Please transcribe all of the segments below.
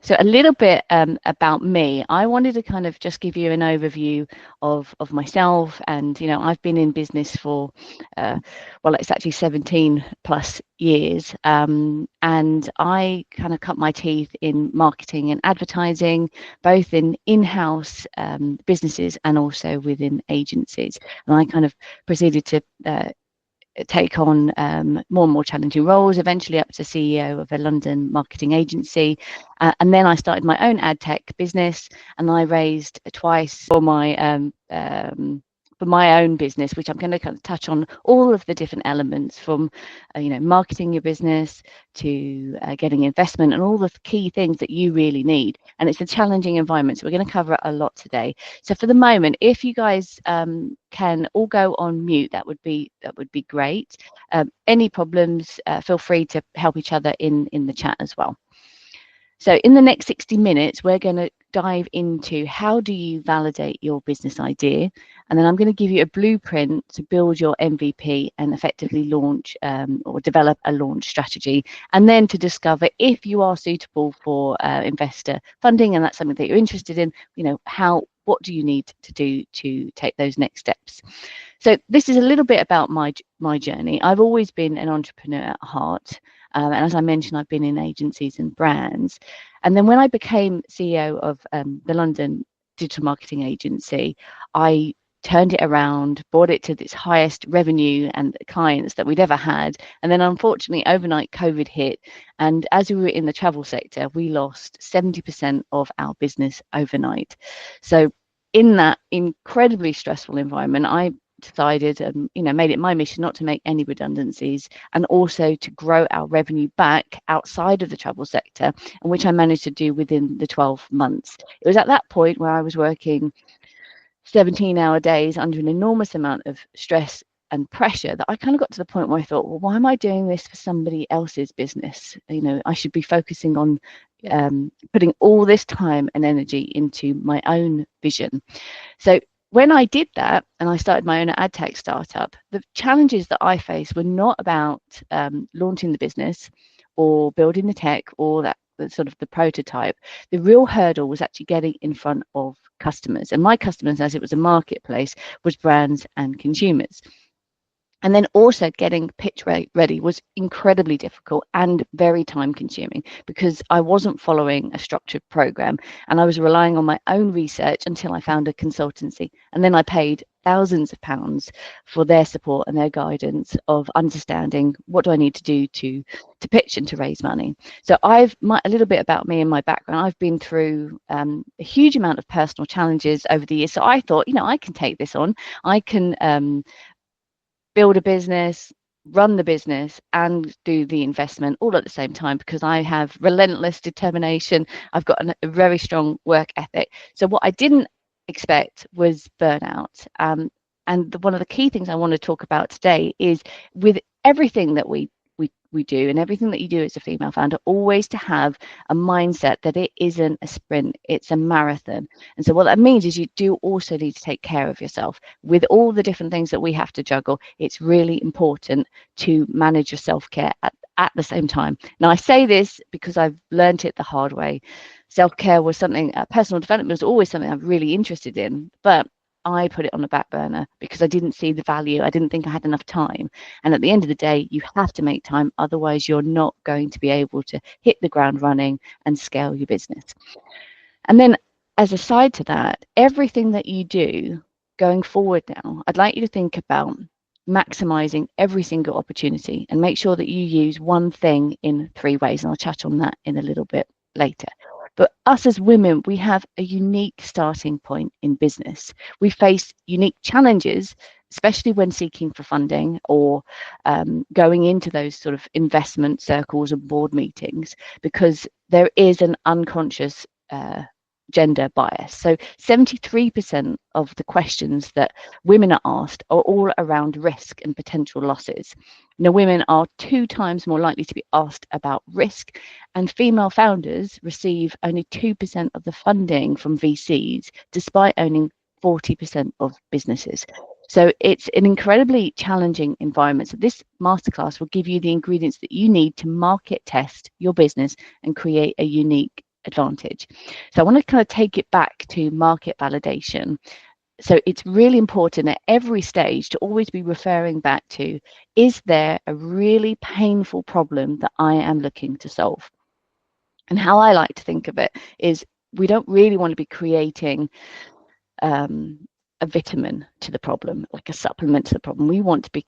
So a little bit about me. I wanted to kind of just give you an overview of myself, and I've been in business for well, it's actually 17 plus years, and I kind of cut my teeth in marketing and advertising, both in-house businesses and also within agencies. And I kind of proceeded to take on more and more challenging roles, eventually up to CEO of a London marketing agency. And then I started my own ad tech business, and I raised twice for my own business, which I'm going to kind of touch on all of the different elements from, marketing your business to getting investment and all the key things that you really need. And it's a challenging environment, so we're going to cover a lot today. So for the moment, if you guys can all go on mute, that would be great. Any problems, feel free to help each other in the chat as well. So in the next 60 minutes, we're going to dive into how do you validate your business idea, and then I'm going to give you a blueprint to build your MVP and effectively launch or develop a launch strategy, and then to discover if you are suitable for investor funding, and that's something that you're interested in. What do you need to do to take those next steps? So this is a little bit about my journey. I've always been an entrepreneur at heart. And as I mentioned, I've been in agencies and brands. And then when I became CEO of the London digital marketing agency, I turned it around, brought it to its highest revenue and clients that we'd ever had. And then unfortunately, overnight, COVID hit. And as we were in the travel sector, we lost 70% of our business overnight. So in that incredibly stressful environment, I decided and made it my mission not to make any redundancies, and also to grow our revenue back outside of the travel sector, and which I managed to do within the 12 months. It was at that point where I was working 17-hour days under an enormous amount of stress and pressure that I kind of got to the point where I thought, well, why am I doing this for somebody else's business? I should be focusing on putting all this time and energy into my own vision. So when I did that and I started my own ad tech startup, the challenges that I faced were not about launching the business or building the tech or the sort of the prototype. The real hurdle was actually getting in front of customers. And my customers, as it was a marketplace, was brands and consumers. And then also getting pitch ready was incredibly difficult and very time consuming, because I wasn't following a structured program, and I was relying on my own research until I found a consultancy. And then I paid thousands of pounds for their support and their guidance of understanding what do I need to do to pitch and to raise money. So a little bit about me and my background. I've been through a huge amount of personal challenges over the years. So I thought, I can take this on. I can build a business, run the business, and do the investment all at the same time, because I have relentless determination. I've got a very strong work ethic. So what I didn't expect was burnout. And one of the key things I want to talk about today is, with everything that we do and everything that you do as a female founder, always to have a mindset that it isn't a sprint, it's a marathon. And so what that means is you do also need to take care of yourself. With all the different things that we have to juggle, it's really important to manage your self-care at the same time. Now, I say this because I've learned it the hard way. Self-care was something, personal development was always something I'm really interested in, but I put it on the back burner because I didn't see the value. I didn't think I had enough time. And at the end of the day, you have to make time. Otherwise, you're not going to be able to hit the ground running and scale your business. And then as a side to that, everything that you do going forward now, I'd like you to think about maximizing every single opportunity and make sure that you use one thing in 3 ways. And I'll chat on that in a little bit later. But us as women, we have a unique starting point in business. We face unique challenges, especially when seeking for funding or going into those sort of investment circles and board meetings, because there is an unconscious gender bias. So 73% of the questions that women are asked are all around risk and potential losses. Now, women are 2 times more likely to be asked about risk, and female founders receive only 2% of the funding from VCs, despite owning 40% of businesses. So it's an incredibly challenging environment. So this masterclass will give you the ingredients that you need to market test your business and create a unique advantage. So I want to kind of take it back to market validation. So it's really important at every stage to always be referring back to, is there a really painful problem that I am looking to solve? And how I like to think of it is, we don't really want to be creating a vitamin to the problem, like a supplement to the problem. We want to be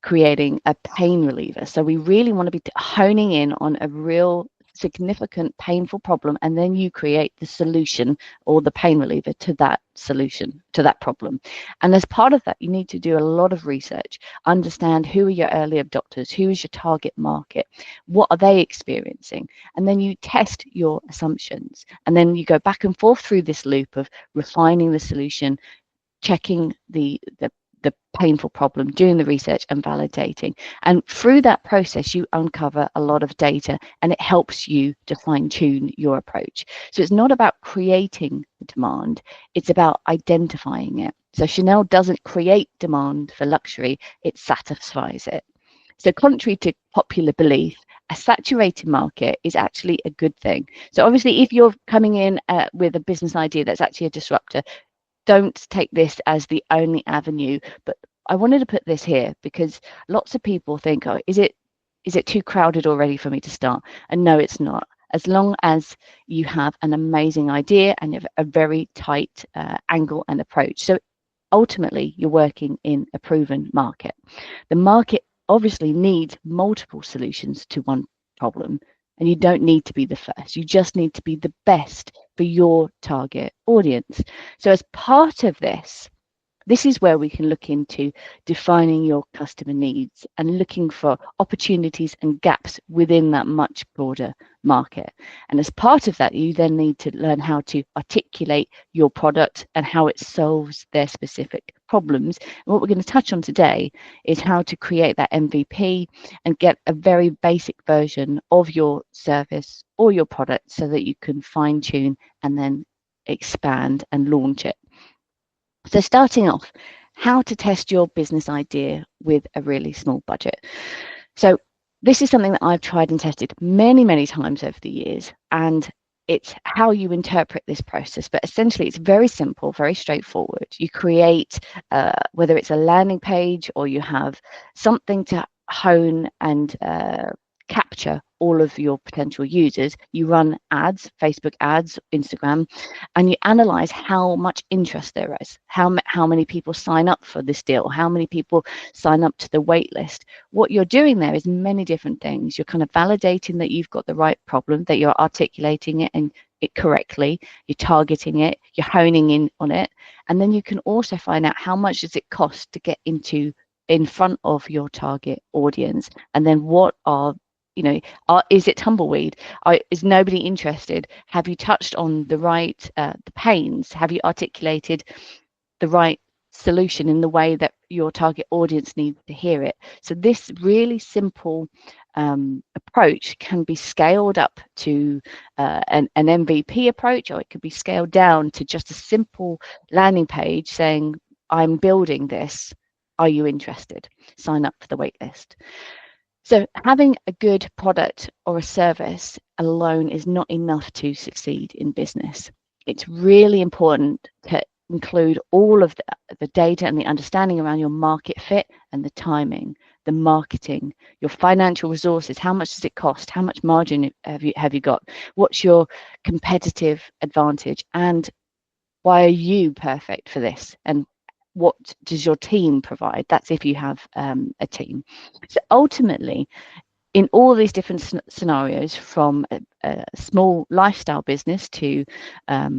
creating a pain reliever. So we really want to be honing in on a real significant painful problem, and then you create the solution or the pain reliever to that solution, to that problem. And as part of that, you need to do a lot of research, understand who are your early adopters, who is your target market, what are they experiencing, and then you test your assumptions, and then you go back and forth through this loop of refining the solution, checking the painful problem, doing the research and validating. And through that process, you uncover a lot of data, and it helps you to fine tune your approach. So it's not about creating the demand, it's about identifying it. So Chanel doesn't create demand for luxury, it satisfies it. So contrary to popular belief, a saturated market is actually a good thing. So obviously, if you're coming in with a business idea that's actually a disruptor, don't take this as the only avenue. But I wanted to put this here because lots of people think, oh, is it too crowded already for me to start? And no, it's not. As long as you have an amazing idea and you have a very tight angle and approach. So ultimately, you're working in a proven market. The market obviously needs multiple solutions to one problem, and you don't need to be the first. You just need to be the best for your target audience. So as part of this is where we can look into defining your customer needs and looking for opportunities and gaps within that much broader market. And as part of that, you then need to learn how to articulate your product and how it solves their specific problems. And what we're going to touch on today is how to create that MVP and get a very basic version of your service or your product so that you can fine tune and then expand and launch it. So starting off, how to test your business idea with a really small budget. So this is something that I've tried and tested many, many times over the years, and it's how you interpret this process. But essentially, it's very simple, very straightforward. You create, whether it's a landing page or you have something to hone and capture all of your potential users. You run ads, Facebook ads, Instagram, and you analyze how much interest there is, how many people sign up for this deal, how many people sign up to the wait list. What you're doing there is many different things. You're kind of validating that you've got the right problem, that you're articulating it and it correctly, you're targeting it, you're honing in on it, and then you can also find out how much does it cost to get in front of your target audience, and then what are is it tumbleweed? Is nobody interested? Have you touched on the right the pains? Have you articulated the right solution in the way that your target audience needs to hear it? So this really simple approach can be scaled up to an MVP approach, or it could be scaled down to just a simple landing page saying, I'm building this. Are you interested? Sign up for the wait list. So having a good product or a service alone is not enough to succeed in business. It's really important to include all of the data and the understanding around your market fit and the timing, the marketing, your financial resources. How much does it cost? How much margin have you got? What's your competitive advantage? And why are you perfect for this? And what does your team provide? That's if you have a team. So ultimately, in all these different scenarios, from a small lifestyle business to a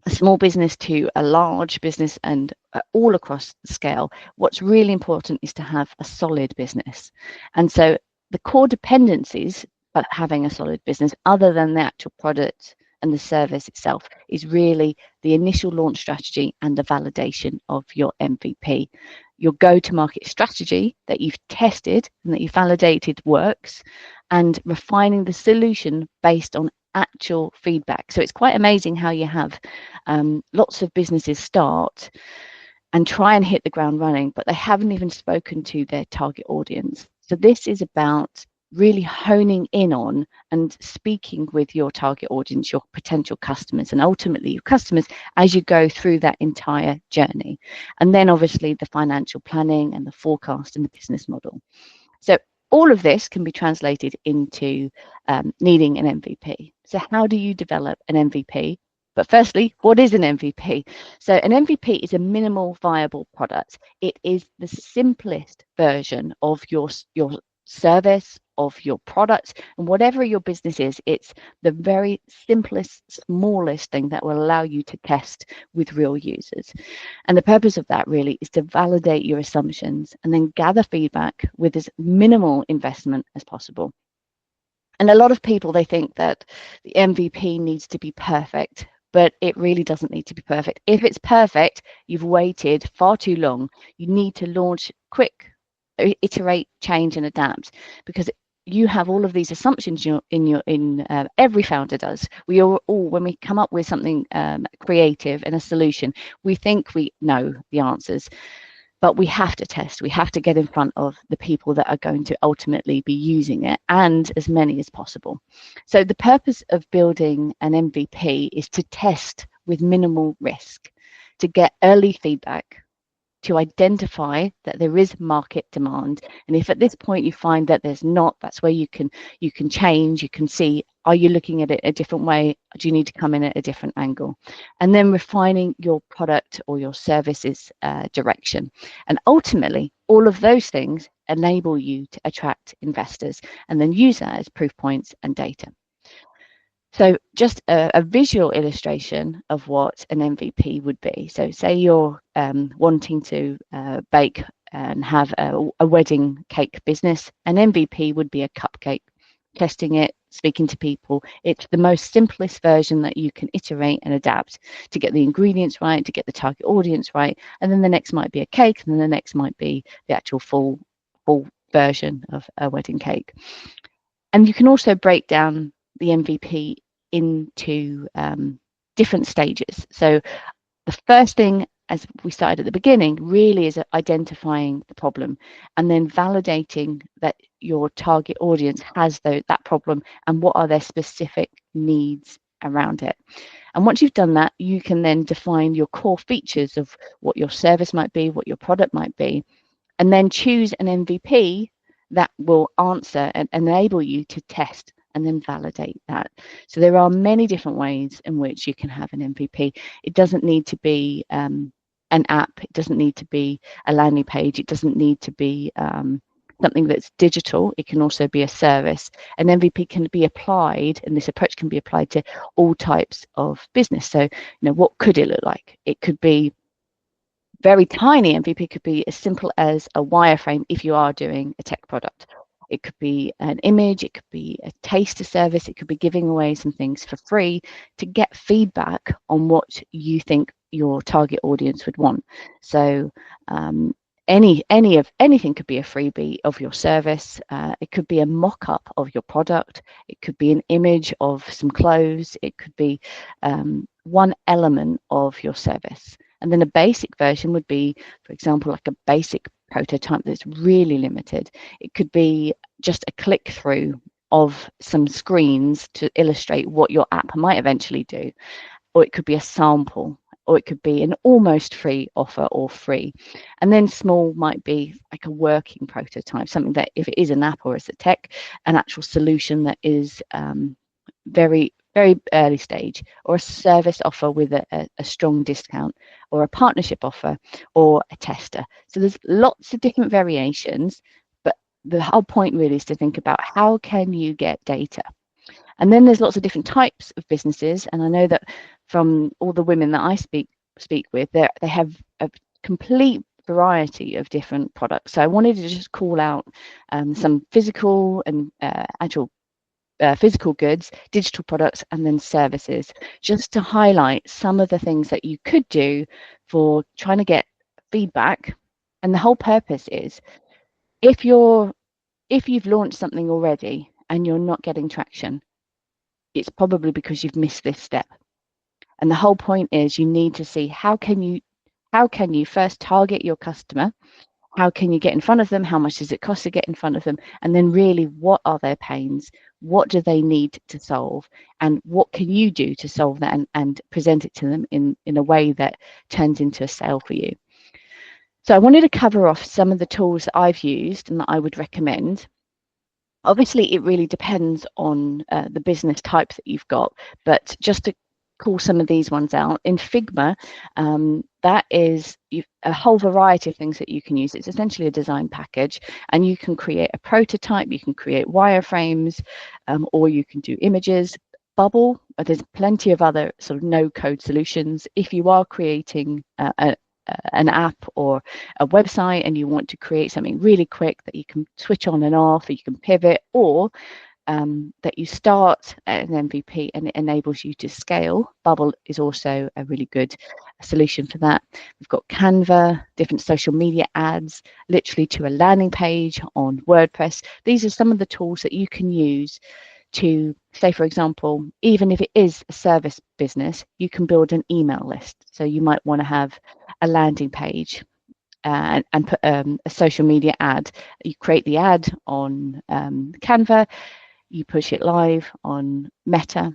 small business to a large business and all across the scale, what's really important is to have a solid business. And so the core dependencies of having a solid business, other than the actual product and the service itself, is really the initial launch strategy and the validation of your MVP. Your go-to-market strategy that you've tested and that you validated works, and refining the solution based on actual feedback. So it's quite amazing how you have lots of businesses start and try and hit the ground running, but they haven't even spoken to their target audience. So this is about really honing in on and speaking with your target audience, your potential customers, and ultimately your customers as you go through that entire journey. And then obviously the financial planning and the forecast and the business model. So all of this can be translated into needing an MVP. So how do you develop an MVP? But firstly, what is an MVP? So an MVP is a minimal viable product. It is the simplest version of your service, of your product, and whatever your business is, it's the very simplest, smallest thing that will allow you to test with real users. And the purpose of that really is to validate your assumptions and then gather feedback with as minimal investment as possible. And a lot of people, they think that the MVP needs to be perfect, but it really doesn't need to be perfect. If it's perfect, you've waited far too long. You need to launch quick, iterate, change, and adapt, because you have all of these assumptions in every founder does. We all, when we come up with something creative and a solution, we think we know the answers. But we have to test, we have to get in front of the people that are going to ultimately be using it, and as many as possible. So the purpose of building an MVP is to test with minimal risk, to get early feedback, to identify that there is market demand. And if at this point you find that there's not, that's where you can change. You can see, are you looking at it a different way? Do you need to come in at a different angle? And then refining your product or your services direction. And ultimately, all of those things enable you to attract investors and then use that as proof points and data. So just a visual illustration of what an MVP would be. So say you're wanting to bake and have a wedding cake business. An MVP would be a cupcake. Testing it, speaking to people. It's the most simplest version that you can iterate and adapt to get the ingredients right, to get the target audience right. And then the next might be a cake, and then the next might be the actual full version of a wedding cake. And you can also break down the MVP into different stages. So the first thing, as we started at the beginning, really is identifying the problem and then validating that your target audience has that problem and what are their specific needs around it. And once you've done that, you can then define your core features of what your service might be, what your product might be, and then choose an MVP that will answer and enable you to test and then validate that. So there are many different ways in which you can have an MVP. It doesn't need to be an app. It doesn't need to be a landing page. It doesn't need to be something that's digital. It can also be a service. An MVP can be applied, and this approach can be applied to all types of business. So, what could it look like? It could be very tiny. MVP could be as simple as a wireframe if you are doing a tech product. It could be an image, it could be a taster service, it could be giving away some things for free to get feedback on what you think your target audience would want. So anything could be a freebie of your service. It could be a mock-up of your product. It could be an image of some clothes. It could be one element of your service. And then a basic version would be, for example, like a basic prototype that's really limited. It could be just a click through of some screens to illustrate what your app might eventually do. Or it could be a sample, or it could be an almost free offer or free. And then small might be like a working prototype, something that if it is an app or it's a tech, an actual solution that is very early stage, or a service offer with a strong discount, or a partnership offer, or a tester. So there's lots of different variations, but the whole point really is to think about how can you get data. And then there's lots of different types of businesses, and I know that from all the women that I speak with, they have a complete variety of different products. So I wanted to just call out some physical and actual physical goods, digital products, and then services, just to highlight some of the things that you could do for trying to get feedback. And the whole purpose is, if you've launched something already and you're not getting traction, it's probably because you've missed this step. And the whole point is you need to see how can you first target your customer, How can you get in front of them? How much does it cost to get in front of them? And then really, what are their pains? What do they need to solve? And what can you do to solve that, and present it to them in a way that turns into a sale for you? So I wanted to cover off some of the tools that I've used and that I would recommend. Obviously, it really depends on the business type that you've got, but just to call some of these ones out, in Figma, that is a whole variety of things that you can use. It's essentially a design package, and you can create a prototype, you can create wireframes, or you can do images. Bubble, there's plenty of other sort of no-code solutions. If you are creating an app or a website and you want to create something really quick that you can switch on and off, or you can pivot, or that you start an MVP and it enables you to scale, Bubble is also a really good solution for that. We've got Canva, different social media ads, literally to a landing page on WordPress. These are some of the tools that you can use to, say, for example, even if it is a service business, you can build an email list. So you might want to have a landing page and put a social media ad. You create the ad on Canva, you push it live on Meta,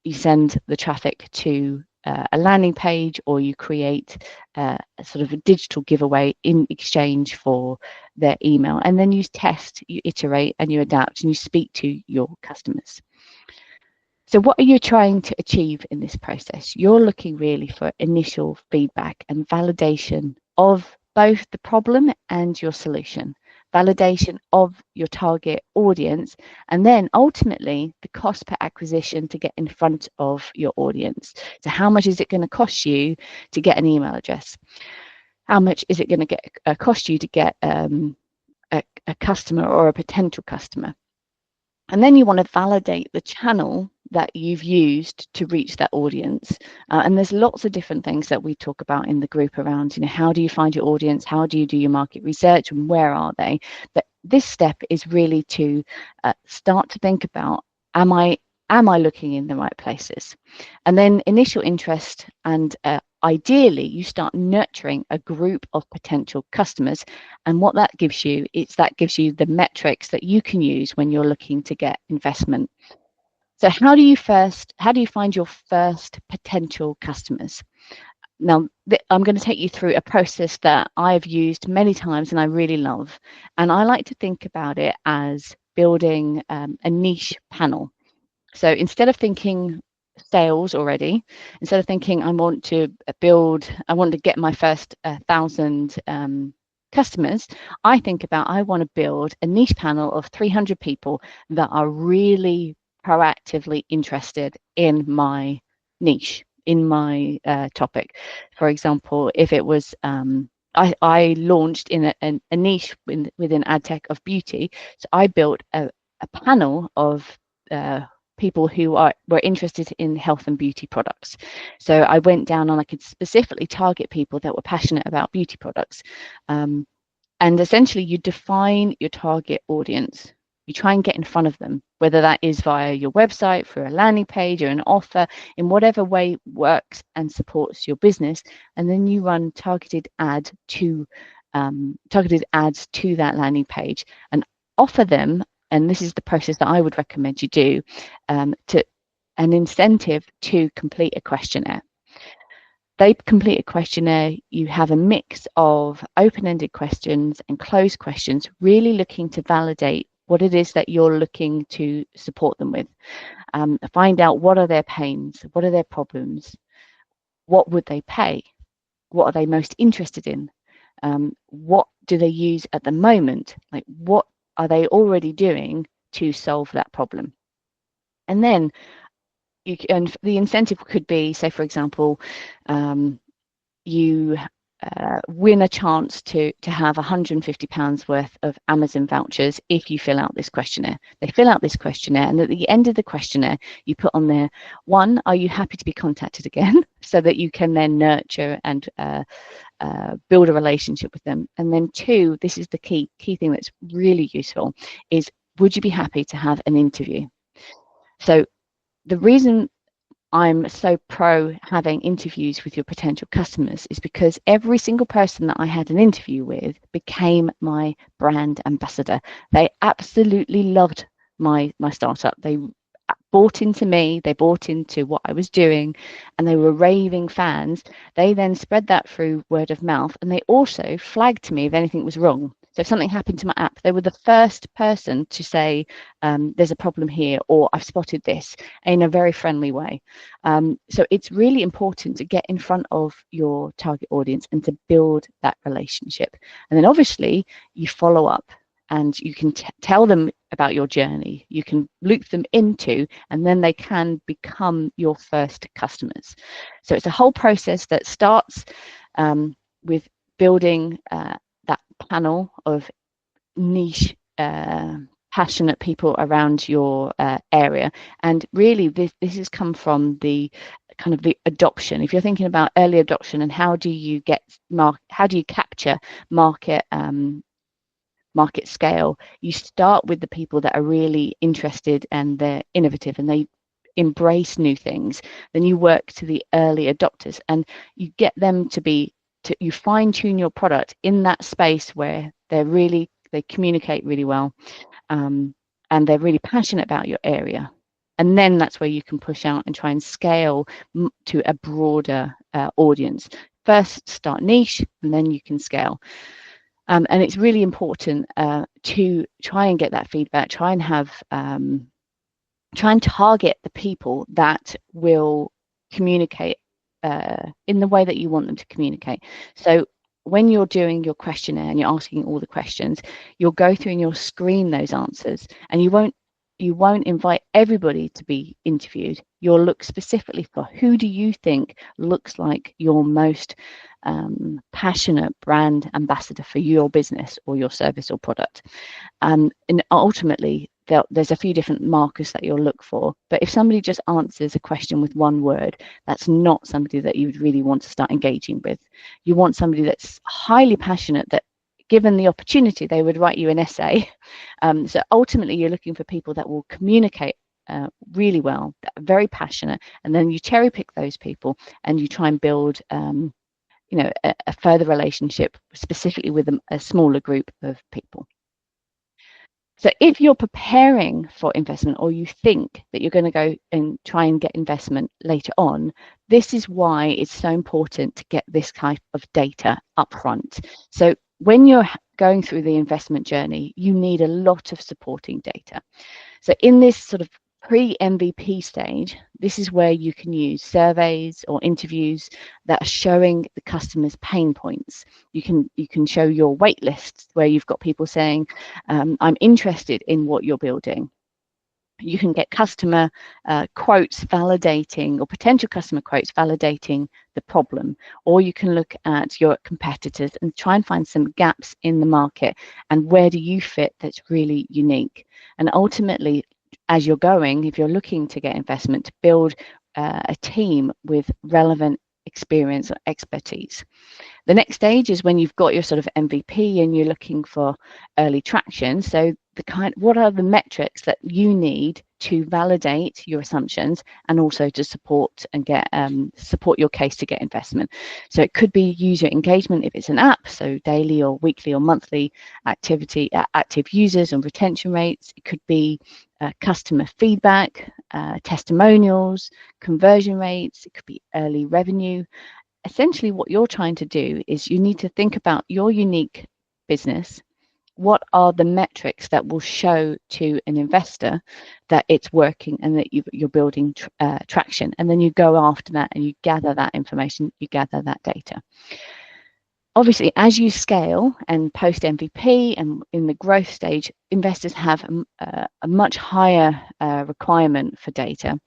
you send the traffic to a landing page, or you create a sort of a digital giveaway in exchange for their email. And then you test, you iterate, and you adapt, and you speak to your customers. So what are you trying to achieve in this process? You're looking really for initial feedback and validation of both the problem and your solution, validation of your target audience, and then ultimately the cost per acquisition to get in front of your audience. So how much is it going to cost you to get an email address? How much is it going to cost you to get a customer or a potential customer? And then you want to validate the channel that you've used to reach that audience. And there's lots of different things that we talk about in the group around, how do you find your audience? How do you do your market research? And where are they? But this step is really to start to think about, am I looking in the right places? And then initial interest, and ideally you start nurturing a group of potential customers. And what that gives you is the metrics that you can use when you're looking to get investment. So how do you find your first potential customers? Now, I'm going to take you through a process that I've used many times and I really love. And I like to think about it as building a niche panel. So instead of thinking sales already, instead of thinking I want to get my first 1,000 customers, I think about, I want to build a niche panel of 300 people that are really proactively interested in my niche, in my topic. For example, if it was I launched in a niche within ad tech of beauty, so I built a panel of people who were interested in health and beauty products. So I went down and I could specifically target people that were passionate about beauty products. And essentially you define your target audience. You try and get in front of them, whether that is via your website, through a landing page or an offer, in whatever way works and supports your business. And then you run targeted ads to that landing page and offer them, and this is the process that I would recommend you do, to an incentive to complete a questionnaire. They complete a questionnaire. You have a mix of open-ended questions and closed questions, really looking to validate what it is that you're looking to support them with. Find out, what are their pains, what are their problems, what would they pay, what are they most interested in, what do they use at the moment, like what are they already doing to solve that problem. And then and the incentive could be, say, for example, you win a chance to have £150 worth of Amazon vouchers if you fill out this questionnaire. They fill out this questionnaire, and at the end of the questionnaire, you put on there, 1, are you happy to be contacted again? So that you can then nurture and build a relationship with them. And then 2, this is the key thing that's really useful, is would you be happy to have an interview? So the reason I'm so pro having interviews with your potential customers is because every single person that I had an interview with became my brand ambassador. They absolutely loved my startup. They bought into me, they bought into what I was doing, and they were raving fans. They then spread that through word of mouth, and they also flagged to me if anything was wrong. So if something happened to my app, they were the first person to say, there's a problem here, or I've spotted this, in a very friendly way. So it's really important to get in front of your target audience and to build that relationship. And then obviously you follow up, and you can tell them about your journey. You can loop them into, and then they can become your first customers. So it's a whole process that starts with building that panel of niche, passionate people around your area. And really, this has come from the kind of the adoption. If you're thinking about early adoption and how do you capture market scale, you start with the people that are really interested and they're innovative and they embrace new things. Then you work to the early adopters and you get them you fine tune your product in that space where they communicate really well, and they're really passionate about your area. And then that's where you can push out and try and scale to a broader audience. First start niche, and then you can scale. And it's really important to try and get that feedback, try and target the people that will communicate in the way that you want them to communicate. So when you're doing your questionnaire and you're asking all the questions, you'll go through and you'll screen those answers, and you won't invite everybody to be interviewed. You'll look specifically for who do you think looks like your most passionate brand ambassador for your business or your service or product. And ultimately, there's a few different markers that you'll look for. But if somebody just answers a question with one word, that's not somebody that you would really want to start engaging with. You want somebody that's highly passionate, that given the opportunity, they would write you an essay. So ultimately, you're looking for people that will communicate really well, that are very passionate, and then you cherry pick those people and you try and build a further relationship specifically with a smaller group of people. So if you're preparing for investment, or you think that you're going to go and try and get investment later on, this is why it's so important to get this type of data upfront. So when you're going through the investment journey, you need a lot of supporting data. So in this sort of pre-MVP stage, this is where you can use surveys or interviews that are showing the customer's pain points. You can show your wait lists where you've got people saying, I'm interested in what you're building. You can get customer quotes validating, or potential customer quotes validating the problem, or you can look at your competitors and try and find some gaps in the market and where do you fit that's really unique. And ultimately, as you're going, if you're looking to get investment, to build a team with relevant experience or expertise. The next stage is when you've got your sort of MVP and you're looking for early traction. So what are the metrics that you need to validate your assumptions and also to support and get support your case to get investment. So it could be user engagement if it's an app, so daily or weekly or monthly active users and retention rates. It could be customer feedback, testimonials, conversion rates. It could be early revenue. Essentially, what you're trying to do is you need to think about your unique business. What are the metrics that will show to an investor that it's working and that you're building traction? And then you go after that and you gather that information, you gather that data. Obviously, as you scale and post MVP and in the growth stage, investors have a much higher requirement for data.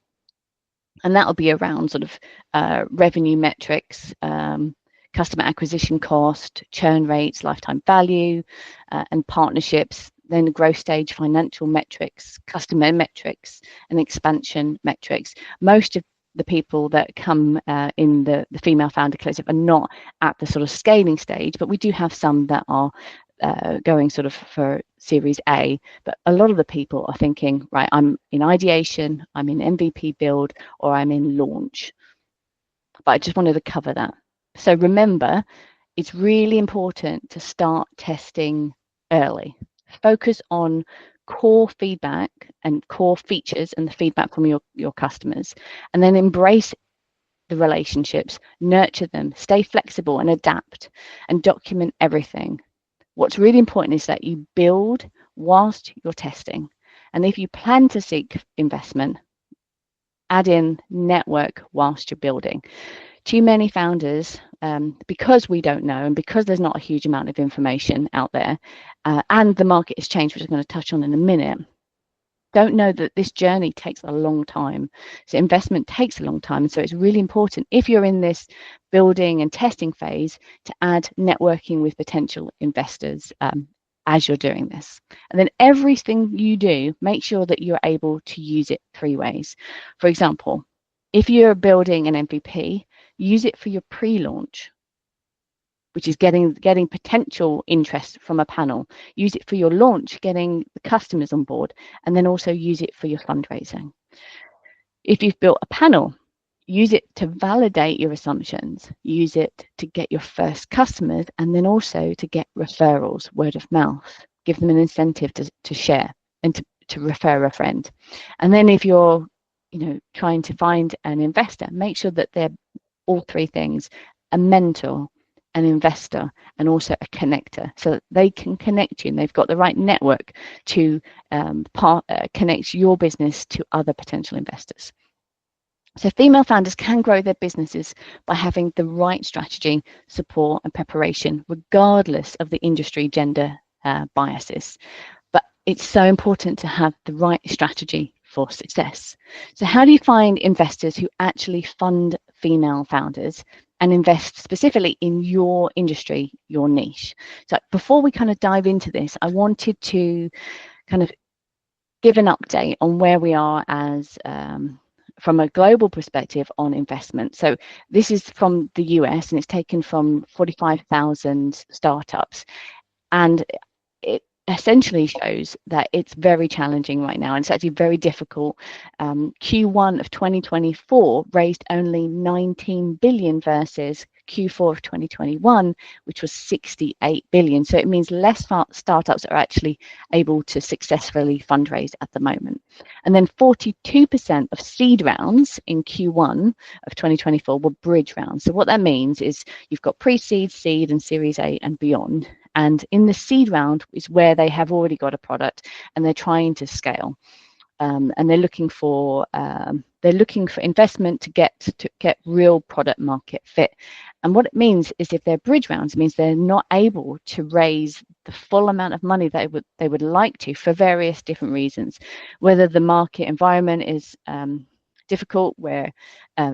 And that will be around sort of revenue metrics, customer acquisition cost, churn rates, lifetime value, and partnerships. Then the growth stage, financial metrics, customer metrics, and expansion metrics. Most of the people that come in the female founder collective are not at the sort of scaling stage, but we do have some that are going sort of for Series A, but a lot of the people are thinking, right, I'm in ideation, I'm in MVP build, or I'm in launch. But I just wanted to cover that. So remember, it's really important to start testing early. Focus on core feedback and core features and the feedback from your customers, and then embrace the relationships, nurture them, stay flexible and adapt, and document everything. What's really important is that you build whilst you're testing. And if you plan to seek investment, add in network whilst you're building. Too many founders, because we don't know and because there's not a huge amount of information out there, and the market has changed, which I'm going to touch on in a minute, don't know that this journey takes a long time. So investment takes a long time. And so it's really important, if you're in this building and testing phase, to add networking with potential investors as you're doing this. And then everything you do, make sure that you're able to use it 3 ways. For example, if you're building an MVP, use it for your pre-launch, which is getting potential interest from a panel. Use it for your launch, getting the customers on board, and then also use it for your fundraising. If you've built a panel, use it to validate your assumptions. Use it to get your first customers, and then also to get referrals, word of mouth. Give them an incentive to share and to refer a friend. And then if you're trying to find an investor, make sure that they're all 3 things: a mentor, an investor, and also a connector, so that they can connect you and they've got the right network to connect your business to other potential investors. So female founders can grow their businesses by having the right strategy, support, and preparation, regardless of the industry gender biases. But it's so important to have the right strategy for success. So how do you find investors who actually fund female founders and invest specifically in your industry, your niche? So before we kind of dive into this, I wanted to kind of give an update on where we are as from a global perspective on investment. So this is from the US, and it's taken from 45,000 startups, and it essentially shows that it's very challenging right now, and it's actually very difficult. Q1 of 2024 raised only 19 billion versus Q4 of 2021, which was 68 billion. So it means less startups are actually able to successfully fundraise at the moment. And then 42% of seed rounds in Q1 of 2024 were bridge rounds. So what that means is you've got pre-seed, seed, and Series A and beyond. And in the seed round is where they have already got a product and they're trying to scale. And they're looking for investment to get real product market fit. And what it means is, if they're bridge rounds, it means they're not able to raise the full amount of money that they would like to, for various different reasons. Whether the market environment is difficult, where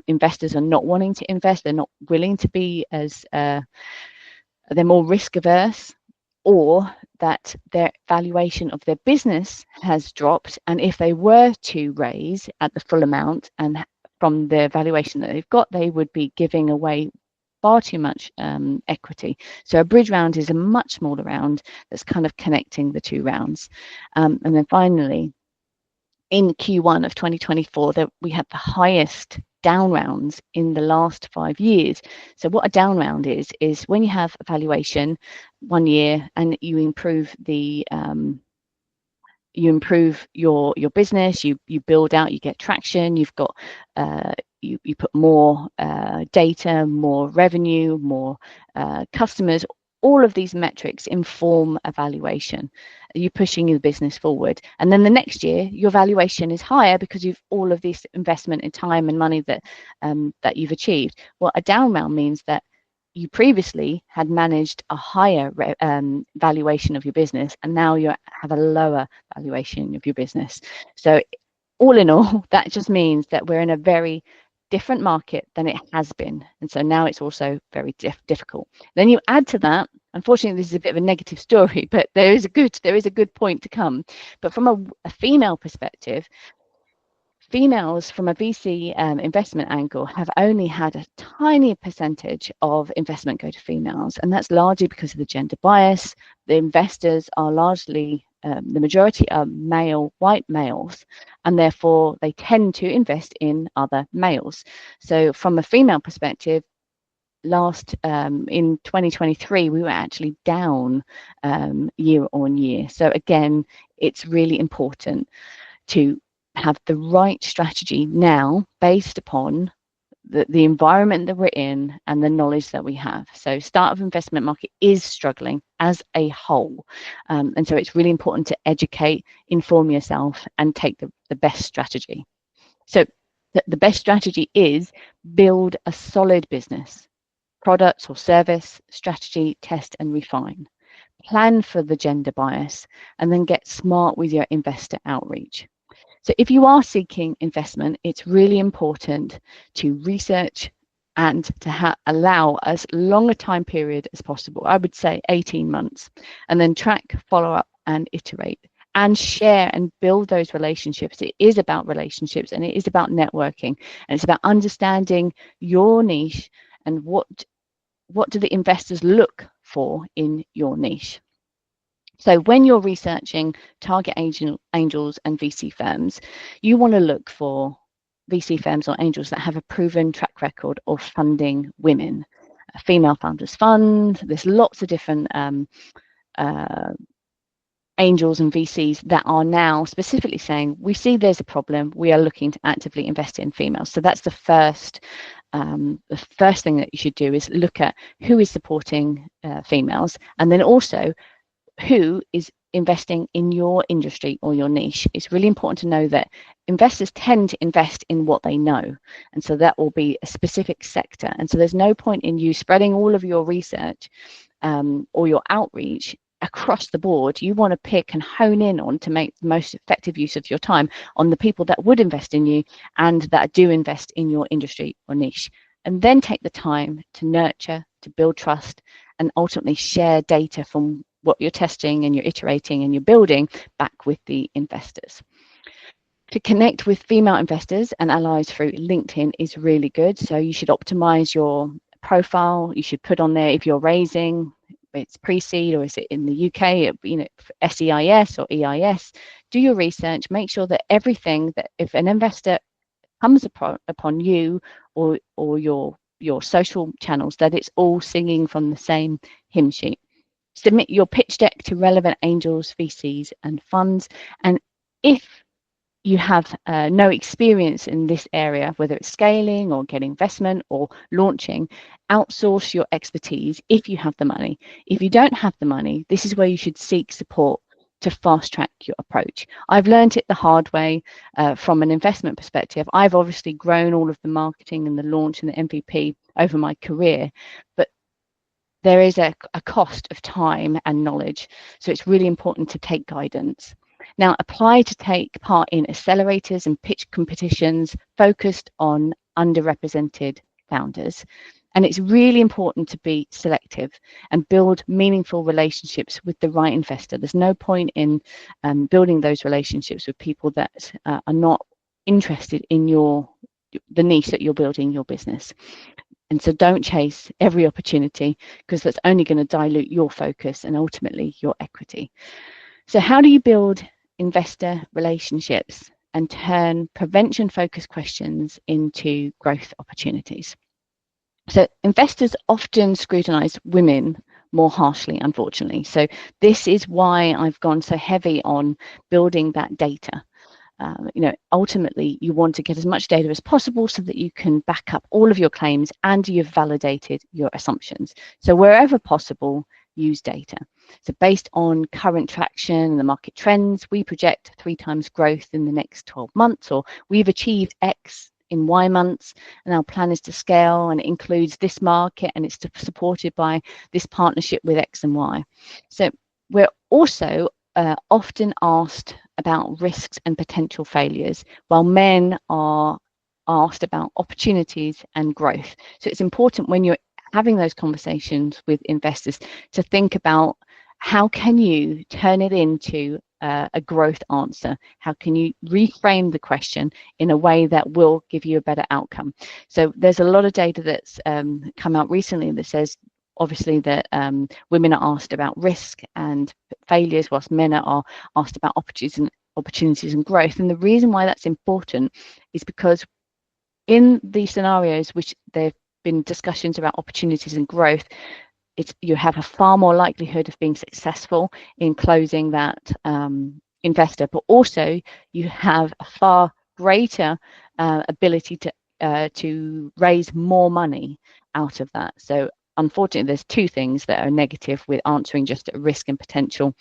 investors are not wanting to invest, they're not willing to be as they're more risk averse, or that their valuation of their business has dropped, and if they were to raise at the full amount and from the valuation that they've got, they would be giving away far too much equity. So a bridge round is a much smaller round that's kind of connecting the 2 rounds. And then finally, in Q1 of 2024, that we had the highest down rounds in the last 5 years. So what a down round is when you have a valuation 1 year and you improve the you improve your business, you build out, you get traction, you've got you put more data, more revenue, more customers. All of these metrics inform a valuation. You're pushing your business forward, and then the next year your valuation is higher because you've all of this investment in time and money that that you've achieved. Well, a down round means that you previously had managed a higher valuation of your business, and now you have a lower valuation of your business. So all in all, that just means that we're in a very different market than it has been, and so now it's also very difficult. Then you add to that, unfortunately this is a bit of a negative story, but there is a good point to come. But from a female perspective, females from a VC investment angle have only had a tiny percentage of investment go to females, and that's largely because of the gender bias. The investors are largely, the majority are male, white males, and therefore they tend to invest in other males. So from a female perspective, in 2023 we were actually down year on year. So again, it's really important to have the right strategy now based upon the environment that we're in and the knowledge that we have. So startup investment market is struggling as a whole, and so it's really important to educate, inform yourself, and take the best strategy. So the best strategy is build a solid business, products or service, strategy, test and refine. Plan for the gender bias, and then get smart with your investor outreach. So if you are seeking investment, it's really important to research and to allow as long a time period as possible. I would say 18 months, and then track, follow up and iterate and share and build those relationships. It is about relationships, and it is about networking, and it's about understanding your niche and what do the investors look for in your niche. So when you're researching target angels and VC firms, you want to look for VC firms or angels that have a proven track record of funding women. Female Founders Fund, there's lots of different angels and VCs that are now specifically saying, we see there's a problem, we are looking to actively invest in females. So that's the first thing that you should do, is look at who is supporting females, and then also who is investing in your industry or your niche. It's really important to know that investors tend to invest in what they know, and so that will be a specific sector. And so there's no point in you spreading all of your research or your outreach across the board. You want to pick and hone in on, to make the most effective use of your time, on the people that would invest in you and that do invest in your industry or niche, and then take the time to nurture, to build trust, and ultimately share data from what you're testing and you're iterating and you're building back with the investors. To connect with female investors and allies through LinkedIn is really good. So you should optimize your profile. You should put on there, if you're raising, it's pre-seed or is it in the UK, SEIS or EIS. Do your research, make sure that everything that, if an investor comes upon you or your social channels, that it's all singing from the same hymn sheet. Submit your pitch deck to relevant angels, VCs and funds. And if you have no experience in this area, whether it's scaling or getting investment or launching, outsource your expertise if you have the money. If you don't have the money, this is where you should seek support to fast track your approach. I've learned it the hard way from an investment perspective. I've obviously grown all of the marketing and the launch and the MVP over my career, but there is a cost of time and knowledge. So it's really important to take guidance. Now, apply to take part in accelerators and pitch competitions focused on underrepresented founders. And it's really important to be selective and build meaningful relationships with the right investor. There's no point in building those relationships with people that are not interested in the niche that you're building your business. And so don't chase every opportunity, because that's only going to dilute your focus and ultimately your equity. So how do you build investor relationships and turn prevention-focused questions into growth opportunities? So investors often scrutinize women more harshly, unfortunately. So this is why I've gone so heavy on building that data. Ultimately, you want to get as much data as possible so that you can back up all of your claims and you've validated your assumptions. So wherever possible, use data. So based on current traction and the market trends, we project 3 times growth in the next 12 months, or we've achieved X in Y months, and our plan is to scale, and it includes this market, and it's supported by this partnership with X and Y. So we're also often asked about risks and potential failures, while men are asked about opportunities and growth. So it's important when you're having those conversations with investors to think about, how can you turn it into a growth answer? How can you reframe the question in a way that will give you a better outcome? So there's a lot of data that's come out recently that says, obviously, that women are asked about risk and failures, whilst men are asked about opportunities and growth. And the reason why that's important is because in these scenarios, which there have been discussions about opportunities and growth, you have a far more likelihood of being successful in closing that investor, but also you have a far greater ability to raise more money out of that. So unfortunately, there's two things that are negative with answering just a risk and potential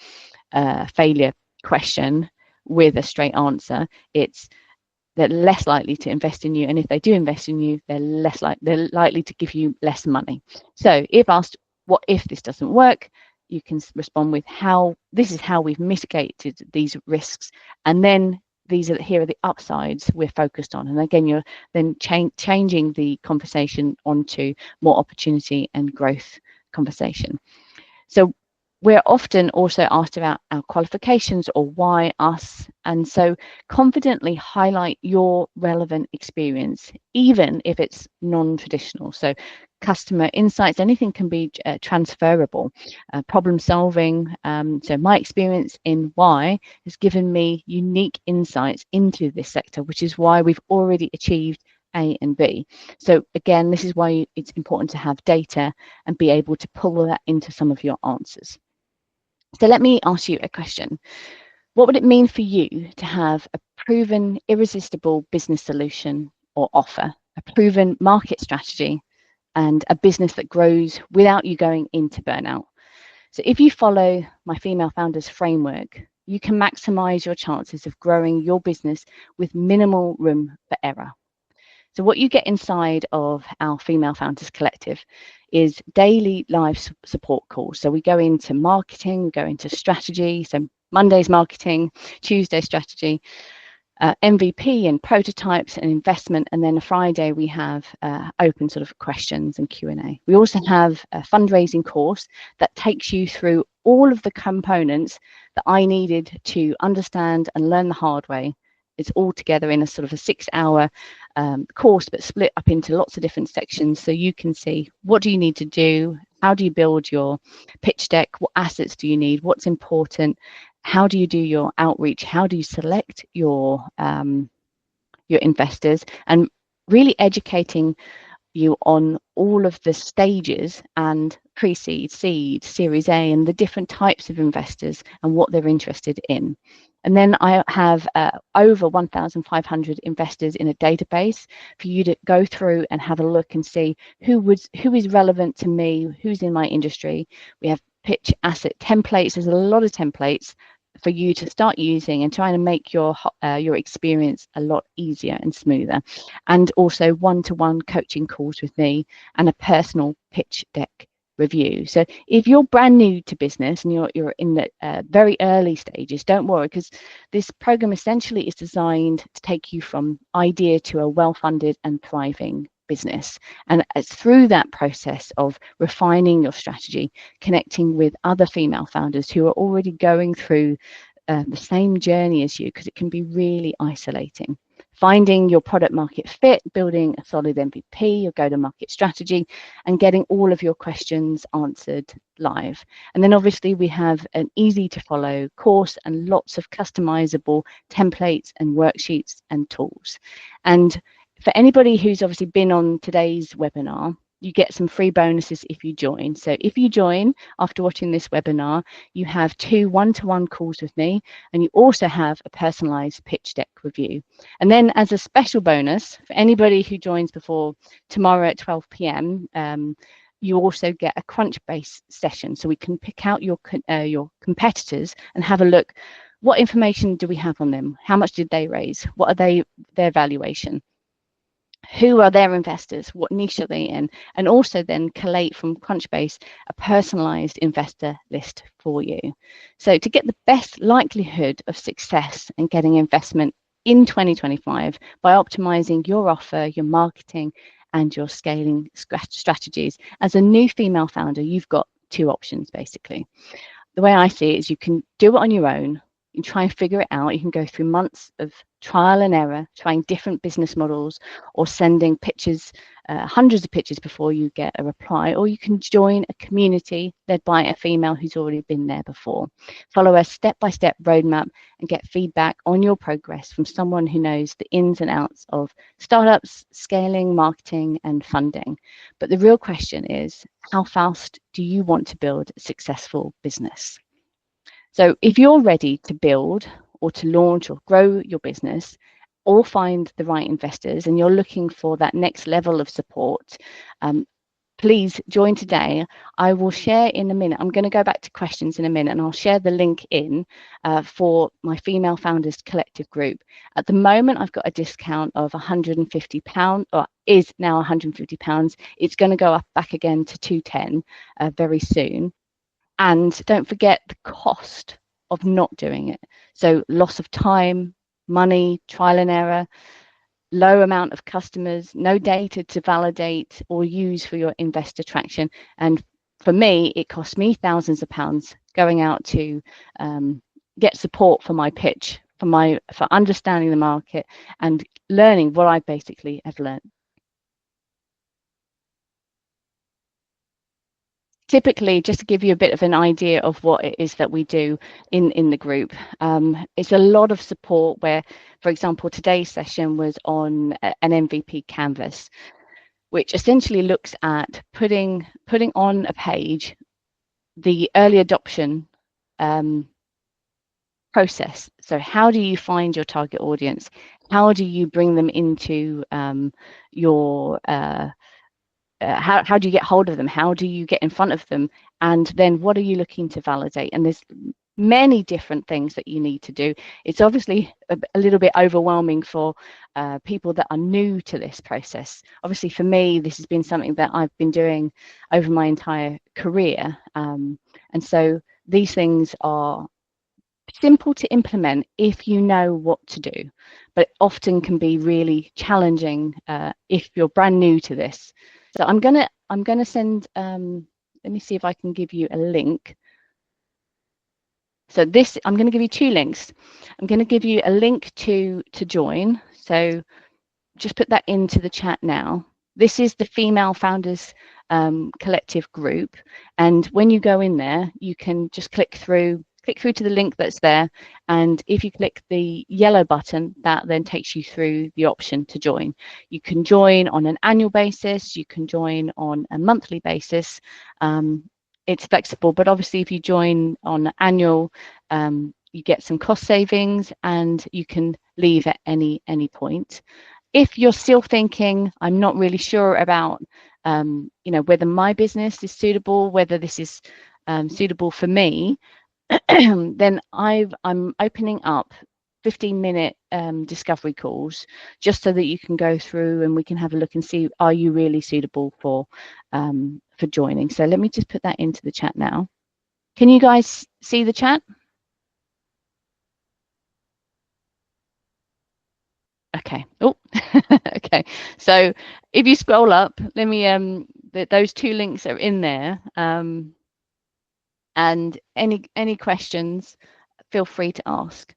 failure question with a straight answer. It's they're less likely to invest in you, and if they do invest in you, they're likely to give you less money. So if asked, what if this doesn't work, you can respond with this is how we've mitigated these risks, and then here are the upsides we're focused on. And again, you're then changing the conversation onto more opportunity and growth conversation. So we're often also asked about our qualifications or why us. And so confidently highlight your relevant experience, even if it's non-traditional. So customer insights, anything can be transferable. Problem solving. So my experience in Y has given me unique insights into this sector, which is why we've already achieved A and B. So again, this is why it's important to have data and be able to pull that into some of your answers. So let me ask you a question. What would it mean for you to have a proven, irresistible business solution or offer, a proven market strategy, and a business that grows without you going into burnout? So if you follow my Female Founders framework, you can maximize your chances of growing your business with minimal room for error. So what you get inside of our Female Founders Collective is daily live support calls. So we go into marketing, we go into strategy. So Monday's marketing, Tuesday strategy, MVP and prototypes and investment, and then a Friday we have open sort of questions and Q&A. We also have a fundraising course that takes you through all of the components that I needed to understand and learn the hard way. It's all together in a sort of a 6-hour course, but split up into lots of different sections, so you can see what do you need to do, how do you build your pitch deck, what assets do you need, what's important, how do you do your outreach, how do you select your investors, and really educating you on all of the stages and pre-seed, seed, Series A, and the different types of investors and what they're interested in. And then I have over 1,500 investors in a database for you to go through and have a look and see who is relevant to me, who's in my industry. We have pitch asset templates. There's a lot of templates for you to start using and trying to make your experience a lot easier and smoother. And also one-to-one coaching calls with me and a personal pitch deck review. So if you're brand new to business and you're in the very early stages, don't worry, because this program essentially is designed to take you from idea to a well-funded and thriving business. And it's through that process of refining your strategy, connecting with other female founders who are already going through the same journey as you, because it can be really isolating. Finding your product market fit, building a solid MVP, your go-to-market strategy, and getting all of your questions answered live. And then obviously we have an easy to follow course and lots of customizable templates and worksheets and tools. And for anybody who's obviously been on today's webinar, you get some free bonuses if you join. So if you join after watching this webinar, you have 2 one-to-one calls with me, and you also have a personalized pitch deck review. And then as a special bonus, for anybody who joins before tomorrow at 12 p.m, you also get a Crunchbase session. So we can pick out your competitors and have a look. What information do we have on them? How much did they raise? What are their valuation? Who are their investors? What niche are they in? And also then collate from Crunchbase a personalized investor list for you. So to get the best likelihood of success and getting investment in 2025 by optimizing your offer, your marketing, and your scaling strategies, as a new female founder, you've got 2 options basically. The way I see it is you can do it on your own, You try and figure it out. You can go through months of trial and error, trying different business models, or sending pitches, hundreds of pitches before you get a reply, or you can join a community led by a female who's already been there before. Follow a step-by-step roadmap and get feedback on your progress from someone who knows the ins and outs of startups, scaling, marketing, and funding. But the real question is, how fast do you want to build a successful business? So if you're ready to build or to launch or grow your business or find the right investors and you're looking for that next level of support, please join today. I will share in a minute. I'm going to go back to questions in a minute and I'll share the link in for my Female Founders Collective group. At the moment, I've got a discount of £150, or is now £150. It's going to go up back again to 210 very soon. And don't forget the cost of not doing it. So loss of time, money, trial and error, low amount of customers, no data to validate or use for your investor traction. And for me, it cost me thousands of pounds going out to get support for my pitch, for understanding the market and learning what I basically have learned. Typically, just to give you a bit of an idea of what it is that we do in the group, it's a lot of support where, for example, today's session was on an MVP canvas, which essentially looks at putting on a page the early adoption process. So how do you find your target audience? How do you bring them into your how do you get hold of them? How do you get in front of them? And then what are you looking to validate? And there's many different things that you need to do. It's obviously a little bit overwhelming for people that are new to this process. Obviously, for me, this has been something that I've been doing over my entire career. And so these things are simple to implement if you know what to do, but often can be really challenging if you're brand new to this. So I'm gonna send. Let me see if I can give you a link. So this, I'm going to give you two links. I'm going to give you a link to join. So just put that into the chat now. This is the Female Founders Collective group, and when you go in there, you can just click through to the link that's there, and if you click the yellow button, that then takes you through the option to join. You can join on an annual basis, you can join on a monthly basis. It's flexible, but obviously if you join on annual, you get some cost savings and you can leave at any point. If you're still thinking, I'm not really sure about, whether my business is suitable, whether this is suitable for me, then I'm opening up 15-minute discovery calls just so that you can go through and we can have a look and see, are you really suitable for joining? So let me just put that into the chat now. Can you guys see the chat? Okay. Oh, okay. So if you scroll up, let me those two links are in there. And any questions, feel free to ask.